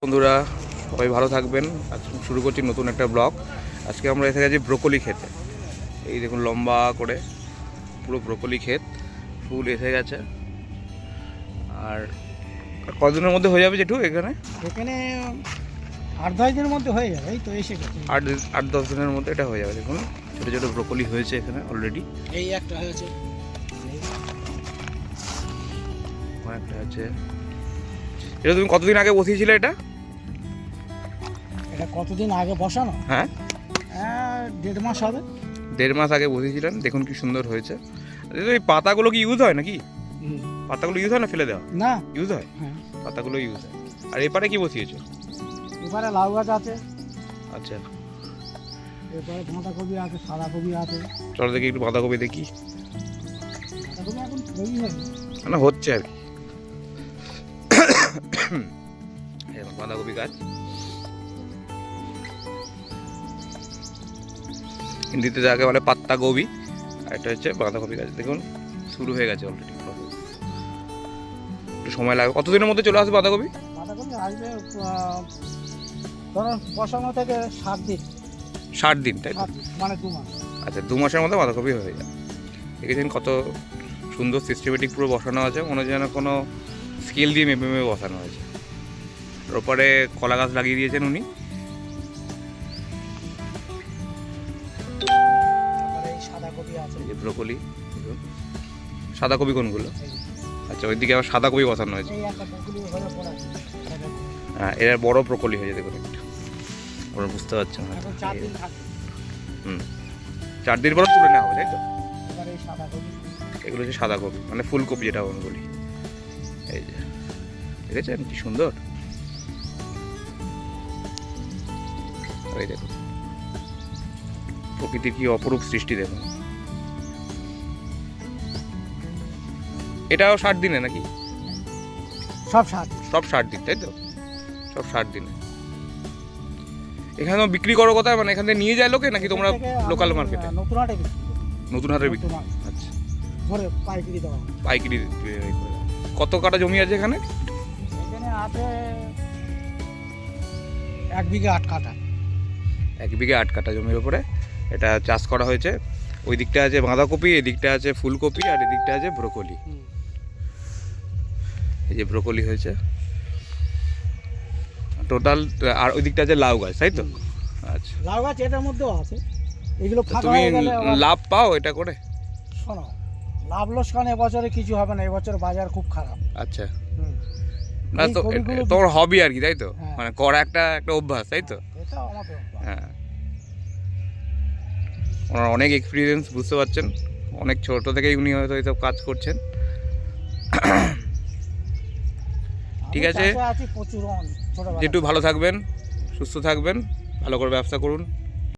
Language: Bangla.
বন্ধুরা সবাই ভালো থাকবেন। আজ শুরু করছি নতুন একটা ব্লগ। আজকে আমরা এসে গেছি ব্রোকলি খেতে। এই দেখুন লম্বা করে পুরো ব্রোকলি ক্ষেত, ফুল এসে গেছে। আর কতদিনের মধ্যে হয়ে যাবে যেটু এখানে? এখানে 8-10 দিনের মধ্যে হয়ে যাবে। এই তো এসে গেছে। 8-10 দিনের মধ্যে এটা হয়ে যাবে। দেখুন ছোটো ছোটো ব্রোকলি হয়েছে এখানে অলরেডি। এই একটা হয়েছে, একটা আছে। এটা তুমি কতদিন আগে বসিয়েছিলে এটা? এটা কতদিন আগে বসানো? হ্যাঁ 1.5 মাস হবে। 1.5 মাস আগে বসিয়েছিলেন। দেখুন কি সুন্দর হয়েছে। এই পাতাগুলো কি ইউজ হয় নাকি? পাতাগুলো ইউজ হয় না ফেলে দেওয়া? না, ইউজ হয়। হ্যাঁ পাতাগুলো ইউজ হয়। আর এপারে কি বসিয়েছো? এবারে লাউ গাছ আছে, আচ্ছা এরপরে বাঁধাকপি আছে, সাদাকপি আছে। চলো দেখি একটু বাঁধাকপি দেখি। বাঁধাকপি এখন তৈরি হয়নি, না হচ্ছে আর কি। বাঁধাকপি গাছ হিন্দিতে যাকে বলে পাত্তা গোবি, আর এটা হচ্ছে বাঁধাকপি গাছ। দেখুন শুরু হয়ে গেছে অলরেডি। একটু সময় লাগবে। কতদিনের মধ্যে চলে আসবে বাঁধাকপি? বাঁধাকপি আসবে ধরুন বসানো থেকে 7 দিন। 60 দিন, তাই তো? মানে 2 মাস। আচ্ছা 2 মাসের মধ্যে বাঁধাকপি হয়ে যায়। দেখেছেন কত সুন্দর সিস্টেমেটিক পুরো বসানো আছে, মনে হচ্ছে যেন কোনো স্কেল দিয়ে মেপে মেপে বসানো হয়েছে। ওর উপরে কলা গাছ লাগিয়ে দিয়েছেন উনি। তারপরে এই সাদাকপি আছে, এই যে ব্রোকলি। সাদা কপি কোনগুলো? আচ্ছা ওইদিকে আবার সাদা কপি বসানো হয়েছে। এই একটা ব্রোকলি হয়ে পড়া। হ্যাঁ এর বড় ব্রোকলি হয়েছে দেখুন একটা। ওরা বুঝতে পারছেন না। এখন 4 দিন থাকবে। 4 দিন পর তুলে নেওয়া হবে, তাই তো? এবারে এই সাদাকপি, এগুলো হচ্ছে সাদা কপি, মানে ফুলকপি যেটা আমি বলি। এই যে দেখেছেন কি সুন্দর। এই দেখুন প্রকৃতির কি অপরূপ সৃষ্টি দেখুন। এটাও 60 দিনে নাকি? সব 60। সব 60 দিন, তাই তো? সব 60 দিনে। এখানে বিক্রি করো কোথায়? মানে এখান থেকে নিয়ে যায় লোকে নাকি তোমরা লোকাল মার্কেটে? নতুন হাটে বিক্রি করি। নতুন হাটে বিক্রি? আচ্ছা ঘরে পাইকারি দেওয়া হয়। পাইকারি। কত কাটা জমি আছে এখানে? এখানে আছে 1 বিঘা 8 কাঠা। 1 বিঘা 8 কাঠা জমির উপরে এটা চাষ করা হয়েছে। ওই দিকটা আছে বাঁধাকপি, এই দিকটা আছে ফুলকপি, আর এই দিকটা আছে ব্রোকলি। এই যে ব্রোকলি হয়েছে টোটাল। আর ওই দিকটা আছে লাউ গাছ, তাই তো? আচ্ছা লাউ গাছ এটার মধ্যেও আছে। এগুলো ফাঁকা তুমি হয়ে গেলে লাভ পাও এটা করে? শোনো, লাভ লোকসান এবছরে কিছু হবে না, এবছর বাজার খুব খারাপ। আচ্ছা না তো তোমার হবি আর কি, তাই তো? হ্যাঁ। মানে করা একটা অভ্যাস, তাই তো? এটা আমাদের হ্যাঁ ওনার অনেক এক্সপিরিয়েন্স, বুঝতে পারছেন। অনেক ছোট থেকেই উনি হয়তো এইসব কাজ করছেন। ঠিক আছে, প্রচুর যেটু ভালো থাকবেন, সুস্থ থাকবেন, ভালো করে ব্যবসা করুন।